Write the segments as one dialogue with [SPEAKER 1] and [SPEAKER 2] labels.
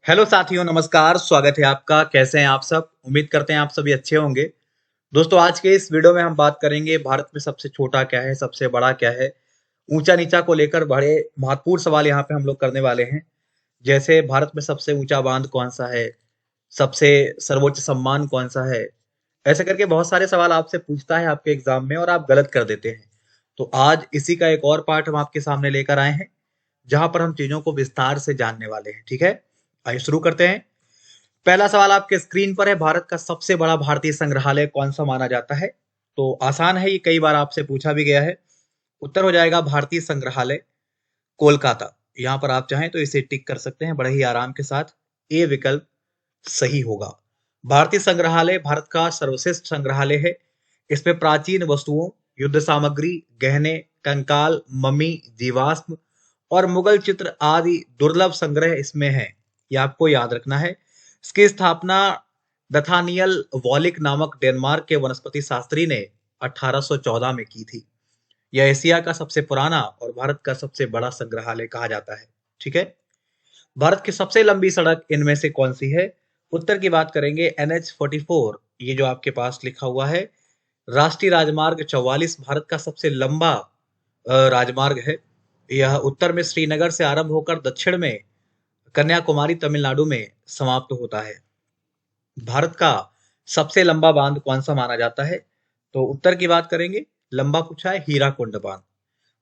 [SPEAKER 1] Hello साथियों, नमस्कार। स्वागत है आपका। कैसे हैं आप सब? उम्मीद करते हैं आप सभी अच्छे होंगे। दोस्तों, आज के इस वीडियो में हम बात करेंगे भारत में सबसे छोटा क्या है, सबसे बड़ा क्या है। ऊंचा नीचा को लेकर बड़े महत्वपूर्ण सवाल यहाँ पे हम लोग करने वाले हैं। जैसे भारत में सबसे ऊंचा बांध कौन सा है, सबसे सर्वोच्च सम्मान कौन सा है। ऐसे करके बहुत सारे सवाल आपसे पूछता है आपके एग्जाम में और आप गलत कर देते हैं। तो आज इसी का एक और पार्ट हम आपके सामने लेकर आए हैं, जहां पर हम चीजों को विस्तार से जानने वाले हैं। ठीक है, आइए शुरू करते हैं। पहला सवाल आपके स्क्रीन पर है, भारत का सबसे बड़ा भारतीय संग्रहालय कौन सा माना जाता है? तो आसान है, ये कई बार आपसे पूछा भी गया है। उत्तर हो जाएगा भारतीय संग्रहालय कोलकाता। यहां पर आप चाहें तो इसे टिक कर सकते हैं बड़े ही आराम के साथ। ए विकल्प सही होगा। भारतीय संग्रहालय भारत का सर्वश्रेष्ठ संग्रहालय है। इसमें प्राचीन वस्तुओं, युद्ध सामग्री, गहने, कंकाल, मम्मी, जीवाश्म और मुगल चित्र आदि दुर्लभ संग्रह इसमें है। यह आपको याद रखना है। इसकी स्थापना दथानियल वॉलिक नामक डेनमार्क के वनस्पति शास्त्री ने 1814 में की थी। यह एशिया का सबसे पुराना और भारत का सबसे बड़ा संग्रहालय कहा जाता है। ठीक है, भारत की सबसे लंबी सड़क इनमें से कौन सी है? उत्तर की बात करेंगे NH44। ये जो आपके पास लिखा हुआ है, राष्ट्रीय राजमार्ग 44 भारत का सबसे लंबा राजमार्ग है। यह उत्तर में श्रीनगर से आरंभ होकर दक्षिण में कन्याकुमारी तमिलनाडु में समाप्त होता है। भारत का सबसे लंबा बांध कौन सा माना जाता है? तो उत्तर की बात करेंगे, लंबा पूछा है, हीराकुंड बांध।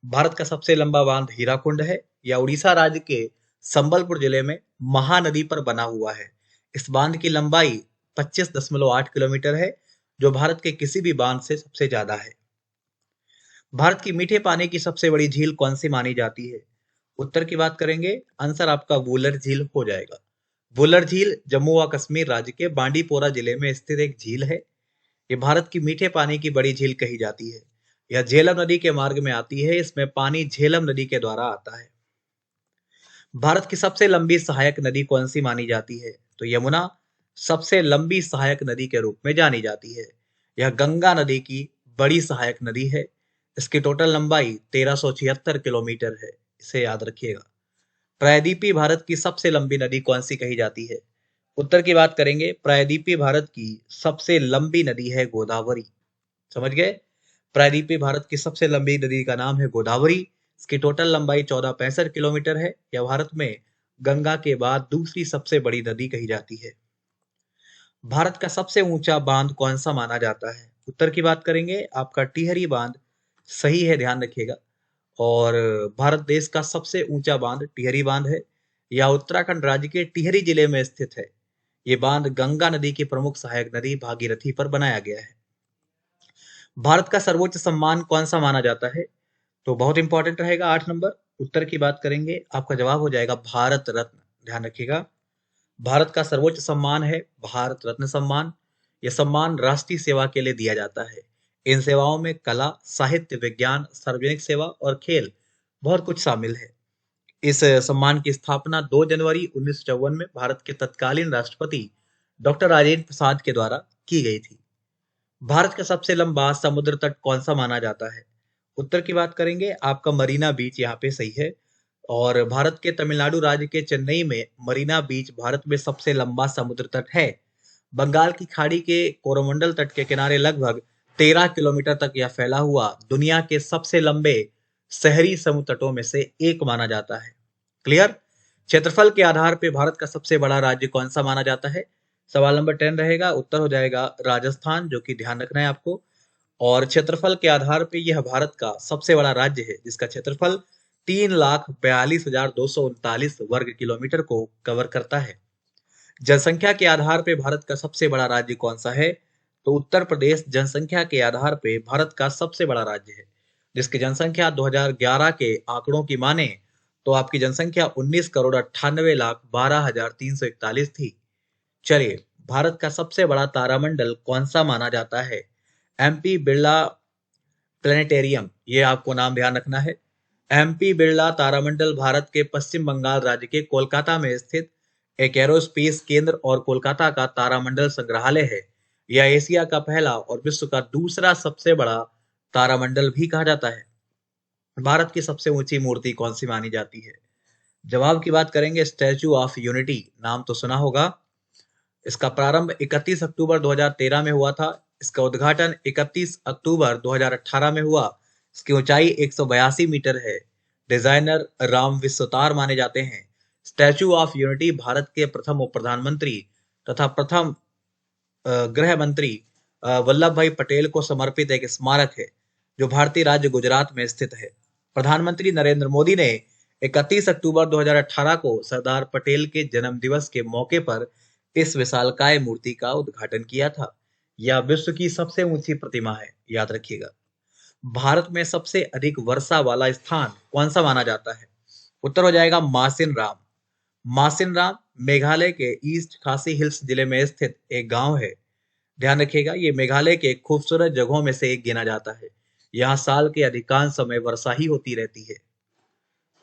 [SPEAKER 1] भारत का सबसे लंबा बांध हीराकुंड है। यह उड़ीसा राज्य के संबलपुर जिले में महानदी पर बना हुआ है। इस बांध की लंबाई 25.8 किलोमीटर है, जो भारत के किसी भी बांध से सबसे ज्यादा है। भारत की मीठे पानी की सबसे बड़ी झील कौन सी मानी जाती है? उत्तर की बात करेंगे, आंसर आपका वुलर झील हो जाएगा। वुलर झील जम्मू व कश्मीर राज्य के बांडीपोरा जिले में स्थित एक झील है। ये भारत की मीठे पानी की बड़ी झील कही जाती है। यह झेलम नदी के मार्ग में आती है। इसमें पानी झेलम नदी के द्वारा आता है। भारत की सबसे लंबी सहायक नदी कौन सी मानी जाती है? तो यमुना सबसे लंबी सहायक नदी के रूप में जानी जाती है। यह गंगा नदी की बड़ी सहायक नदी है। इसकी टोटल लंबाई 1376 किलोमीटर है। इसे याद रखिएगा। प्रायद्वीपीय भारत की सबसे लंबी नदी कौन सी कही जाती है? उत्तर की बात करेंगे, प्रायद्वीपीय भारत की सबसे लंबी नदी है गोदावरी। समझ गए? प्रायद्वीपीय भारत की सबसे लंबी नदी का नाम है गोदावरी। इसकी टोटल लंबाई 1465 किलोमीटर है। यह भारत में गंगा के बाद दूसरी सबसे बड़ी नदी कही जाती है। भारत का सबसे ऊंचा बांध कौन सा माना जाता है? उत्तर की बात करेंगे, आपका टिहरी बांध सही है, ध्यान रखिएगा। और भारत देश का सबसे ऊंचा बांध टिहरी बांध है। यह उत्तराखंड राज्य के टिहरी जिले में स्थित है। ये बांध गंगा नदी की प्रमुख सहायक नदी भागीरथी पर बनाया गया है। भारत का सर्वोच्च सम्मान कौन सा माना जाता है? तो बहुत इंपॉर्टेंट रहेगा, 8 नंबर। उत्तर की बात करेंगे, आपका जवाब हो जाएगा भारत रत्न। ध्यान रखिएगा, भारत का सर्वोच्च सम्मान है भारत रत्न सम्मान। यह सम्मान राष्ट्रीय सेवा के लिए दिया जाता है। इन सेवाओं में कला, साहित्य, विज्ञान, सार्वजनिक सेवा और खेल बहुत कुछ शामिल है। इस सम्मान की स्थापना 2 जनवरी 1954 में भारत के तत्कालीन राष्ट्रपति डॉक्टर राजेंद्र प्रसाद के द्वारा की गई थी। भारत का सबसे लंबा समुद्र तट कौन सा माना जाता है? उत्तर की बात करेंगे, आपका मरीना बीच यहाँ पे सही है। और भारत के तमिलनाडु राज्य के चेन्नई में मरीना बीच भारत में सबसे लंबा समुद्र तट है। बंगाल की खाड़ी के कोरोमंडल तट के किनारे लगभग 13 किलोमीटर तक यह फैला हुआ दुनिया के सबसे लंबे शहरी समुद्र तटों में से एक माना जाता है। क्लियर? क्षेत्रफल के आधार पर भारत का सबसे बड़ा राज्य कौन सा माना जाता है? सवाल नंबर 10 रहेगा। उत्तर हो जाएगा राजस्थान, जो कि ध्यान रखना है आपको। और क्षेत्रफल के आधार पर यह भारत का सबसे बड़ा राज्य है, जिसका क्षेत्रफल 3,42,239 वर्ग किलोमीटर को कवर करता है। जनसंख्या के आधार पर भारत का सबसे बड़ा राज्य कौन सा है? तो उत्तर प्रदेश जनसंख्या के आधार पर भारत का सबसे बड़ा राज्य है, जिसकी जनसंख्या 2011 के आंकड़ों की माने तो आपकी जनसंख्या 19,98,12,341 थी। चलिए, भारत का सबसे बड़ा तारामंडल कौन सा माना जाता है? MP बिरला प्लेनेटेरियम, ये आपको नाम ध्यान रखना है। MP बिरला तारामंडल भारत के पश्चिम बंगाल राज्य के कोलकाता में स्थित एक एरोस्पेस केंद्र और कोलकाता का तारामंडल संग्रहालय है। यह एशिया का पहला और विश्व का दूसरा सबसे बड़ा तारामंडल भी कहा जाता है। भारत की सबसे ऊंची मूर्ति कौन सी मानी जाती है? जवाब की बात करेंगे, स्टैचू ऑफ यूनिटी नाम तो सुना होगा। इसका प्रारंभ 31 अक्टूबर 2013 में हुआ था। इसका उद्घाटन 31 अक्टूबर 2018 में हुआ। इसकी ऊंचाई 182 मीटर है। डिजाइनर राम विश्वतार माने जाते हैं। स्टैचू ऑफ यूनिटी भारत के प्रथम उप प्रधानमंत्री तथा प्रथम गृह मंत्री वल्लभ भाई पटेल को समर्पित एक स्मारक है जो भारतीय राज्य गुजरात में स्थित है। प्रधानमंत्री नरेंद्र मोदी ने 31 अक्टूबर 2018 को सरदार पटेल के जन्म दिवस के मौके पर इस विशालकाय मूर्ति का उद्घाटन किया था। यह विश्व की सबसे ऊंची प्रतिमा है, याद रखिएगा। भारत में सबसे अधिक वर्षा वाला स्थान कौन सा माना जाता है? उत्तर हो जाएगा मासिन राम। मासिन राम मेघालय के ईस्ट खासी हिल्स जिले में स्थित एक गांव है। ध्यान रखिएगा, ये मेघालय के खूबसूरत जगहों में से एक गिना जाता है। यहाँ साल के अधिकांश समय वर्षा ही होती रहती है।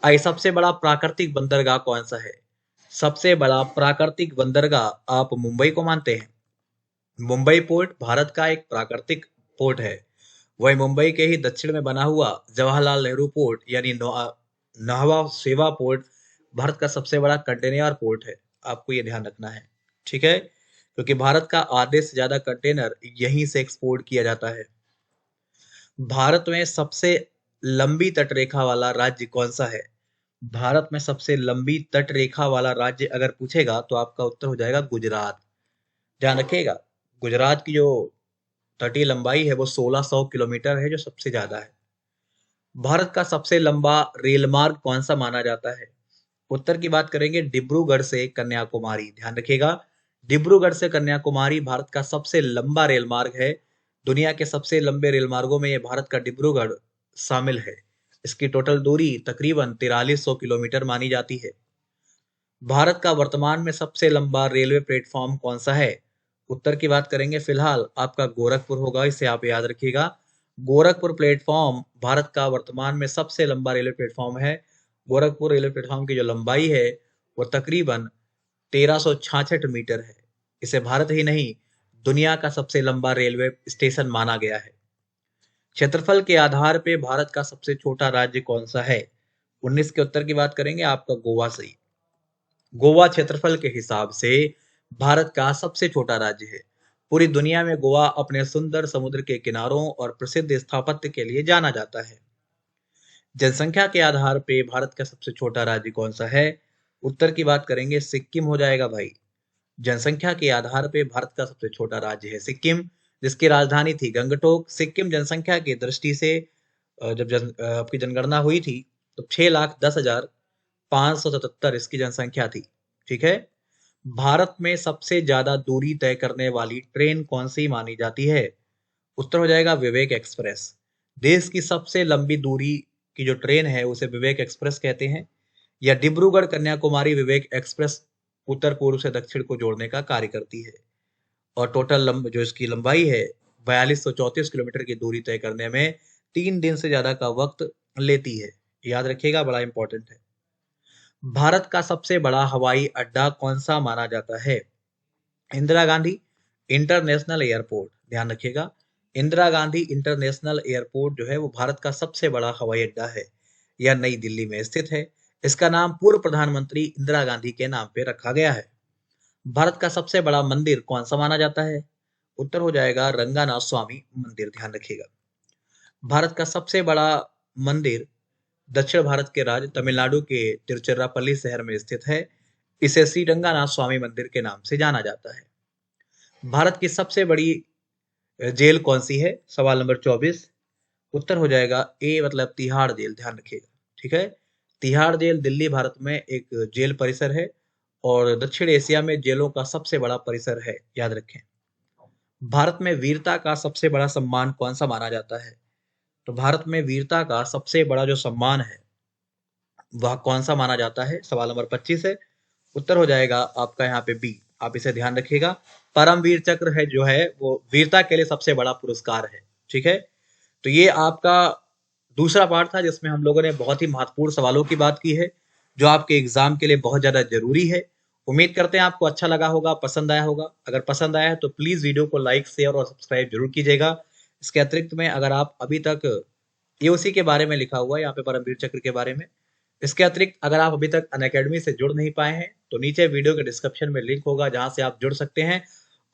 [SPEAKER 1] आइए, सबसे बड़ा प्राकृतिक बंदरगाह कौन सा है? सबसे बड़ा प्राकृतिक बंदरगाह आप मुंबई को मानते हैं। मुंबई पोर्ट भारत का एक प्राकृतिक पोर्ट है। वही मुंबई के ही दक्षिण में बना हुआ जवाहरलाल नेहरू पोर्ट यानी नाहवा सेवा पोर्ट भारत का सबसे बड़ा कंटेनर पोर्ट है। आपको ये ध्यान रखना है, ठीक है, क्योंकि भारत का आधे से ज्यादा कंटेनर यहीं से एक्सपोर्ट किया जाता है। भारत में सबसे लंबी तटरेखा वाला राज्य कौन सा है? भारत में सबसे लंबी तटरेखा वाला राज्य अगर पूछेगा तो आपका उत्तर हो जाएगा गुजरात। ध्यान रखिएगा, गुजरात की जो तटीय लंबाई है वो 1600 किलोमीटर है, जो सबसे ज्यादा है। भारत का सबसे लंबा रेल मार्ग कौन सा माना जाता है? उत्तर की बात करेंगे, डिब्रूगढ़ से कन्याकुमारी। ध्यान रखिएगा, डिब्रूगढ़ से कन्याकुमारी भारत का सबसे लंबा रेल मार्ग है। दुनिया के सबसे लंबे रेल मार्गों में ये भारत का डिब्रूगढ़ शामिल है। इसकी टोटल दूरी तकरीबन 4300 किलोमीटर मानी जाती है। भारत का वर्तमान में सबसे लंबा रेलवे प्लेटफॉर्म कौन सा है? उत्तर की बात करेंगे, फिलहाल आपका गोरखपुर होगा, इसे आप याद रखिएगा। गोरखपुर प्लेटफॉर्म भारत का वर्तमान में सबसे लंबा रेलवे प्लेटफॉर्म है। गोरखपुर रेलवे प्लेटफॉर्म की जो लंबाई है वो तकरीबन 1366 मीटर है। इसे भारत ही नहीं, दुनिया का सबसे लंबा रेलवे स्टेशन माना गया है। क्षेत्रफल के आधार पे भारत का सबसे छोटा राज्य कौन सा है? 19 के उत्तर की बात करेंगे, आपका गोवा सही। गोवा क्षेत्रफल के हिसाब से भारत का सबसे छोटा राज्य है। पूरी दुनिया में गोवा अपने सुंदर समुद्र के किनारों और प्रसिद्ध स्थापत्य के लिए जाना जाता है। जनसंख्या के आधार पे भारत का सबसे छोटा राज्य कौन सा है? उत्तर की बात करेंगे, सिक्किम हो जाएगा भाई। जनसंख्या के आधार पे भारत का सबसे छोटा राज्य है सिक्किम, जिसकी राजधानी थी गंगटोक। सिक्किम जनसंख्या की दृष्टि से जब आपकी जनगणना हुई थी तो 6,10,577 इसकी जनसंख्या थी, ठीक है। भारत में सबसे ज्यादा दूरी तय करने वाली ट्रेन कौन सी मानी जाती है? उत्तर हो जाएगा विवेक एक्सप्रेस। देश की सबसे लंबी दूरी की जो ट्रेन है उसे विवेक एक्सप्रेस कहते हैं। यह डिब्रूगढ़ कन्याकुमारी विवेक एक्सप्रेस उत्तर पूर्व से दक्षिण को जोड़ने का कार्य करती है और टोटल जो इसकी लंबाई है 4234 किलोमीटर की दूरी तय करने में 3 दिन से ज्यादा का वक्त लेती है। याद रखिएगा, बड़ा इंपॉर्टेंट है। भारत का सबसे बड़ा हवाई अड्डा कौन सा माना जाता है? Indira Gandhi international airport. ध्यान रखिएगा, इंदिरा गांधी इंटरनेशनल एयरपोर्ट जो है वो भारत का सबसे बड़ा हवाई अड्डा है। यह नई दिल्ली में स्थित है। इसका नाम पूर्व प्रधानमंत्री इंदिरा गांधी के नाम पे रखा गया है। भारत का सबसे बड़ा मंदिर कौन सा माना जाता है? उत्तर हो जाएगा रंगनाथ स्वामी मंदिर। ध्यान रखिएगा, भारत का सबसे बड़ा मंदिर दक्षिण भारत के राज्य तमिलनाडु के तिरुचिरापल्ली शहर में स्थित है। इसे श्री रंगनाथ स्वामी मंदिर के नाम से जाना जाता है। भारत की सबसे बड़ी जेल कौन सी है? सवाल नंबर 24। उत्तर हो जाएगा ए, मतलब तिहाड़ जेल। ध्यान रखिएगा, ठीक है। तिहाड़ जेल दिल्ली भारत में एक जेल परिसर है और दक्षिण एशिया में जेलों का सबसे बड़ा परिसर है, याद रखें। भारत में वीरता का सबसे बड़ा सम्मान कौन सा माना जाता है? तो भारत में वीरता का सबसे बड़ा जो सम्मान है वह कौन सा माना जाता है? सवाल नंबर 25 है। उत्तर हो जाएगा आपका यहाँ पे बी। आप इसे ध्यान रखिएगा, परमवीर चक्र है जो है वो वीरता के लिए सबसे बड़ा पुरस्कार है, ठीक है। तो ये आपका दूसरा पार्ट था जिसमें हम लोगों ने बहुत ही महत्वपूर्ण सवालों की बात की है जो आपके एग्जाम के लिए बहुत ज्यादा जरूरी है। उम्मीद करते हैं आपको अच्छा लगा होगा, पसंद आया होगा। अगर पसंद आया है तो प्लीज वीडियो को लाइक, शेयर और सब्सक्राइब जरूर कीजिएगा। इसके अतिरिक्त में अगर आप अभी तक एओसी के बारे में लिखा हुआ है यहाँ पे परमवीर चक्र के बारे में, इसके अतिरिक्त अगर आप अभी तक अनअकैडमी से जुड़ नहीं पाए हैं तो नीचे वीडियो के डिस्क्रिप्शन में लिंक होगा जहां से आप जुड़ सकते हैं।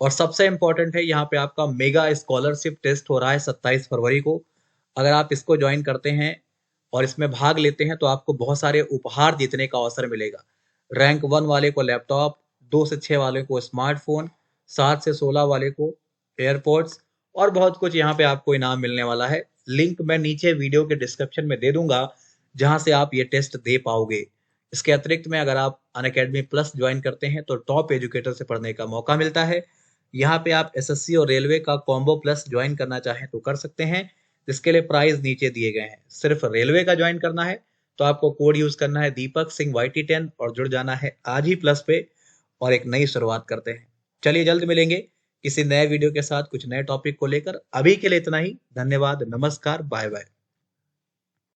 [SPEAKER 1] और सबसे इंपॉर्टेंट है, यहाँ पे आपका मेगा स्कॉलरशिप टेस्ट हो रहा है 27 फरवरी को। अगर आप इसको ज्वाइन करते हैं और इसमें भाग लेते हैं तो आपको बहुत सारे उपहार जीतने का अवसर मिलेगा। रैंक 1 वाले को लैपटॉप, 2 से 6 वाले को स्मार्टफोन, 7 से 16 वाले को एयरपोर्ट्स और बहुत कुछ यहाँ पे आपको इनाम मिलने वाला है। लिंक मैं नीचे वीडियो के डिस्क्रिप्शन में दे दूंगा जहां से आप ये टेस्ट दे पाओगे। इसके अतिरिक्त में अगर आप अनअकैडमी प्लस ज्वाइन करते हैं तो टॉप एजुकेटर से पढ़ने का मौका मिलता है। यहाँ पे आप एसएससी और रेलवे का कॉम्बो प्लस ज्वाइन करना चाहें तो कर सकते हैं, जिसके लिए प्राइस नीचे दिए गए हैं। सिर्फ रेलवे का ज्वाइन करना है तो आपको कोड यूज करना है दीपक सिंह YT10 और जुड़ जाना है आज ही प्लस पे और एक नई शुरुआत करते हैं। चलिए जल्द मिलेंगे किसी नए वीडियो के साथ कुछ नए टॉपिक को लेकर। अभी के लिए इतना ही। धन्यवाद, नमस्कार, बाय बाय।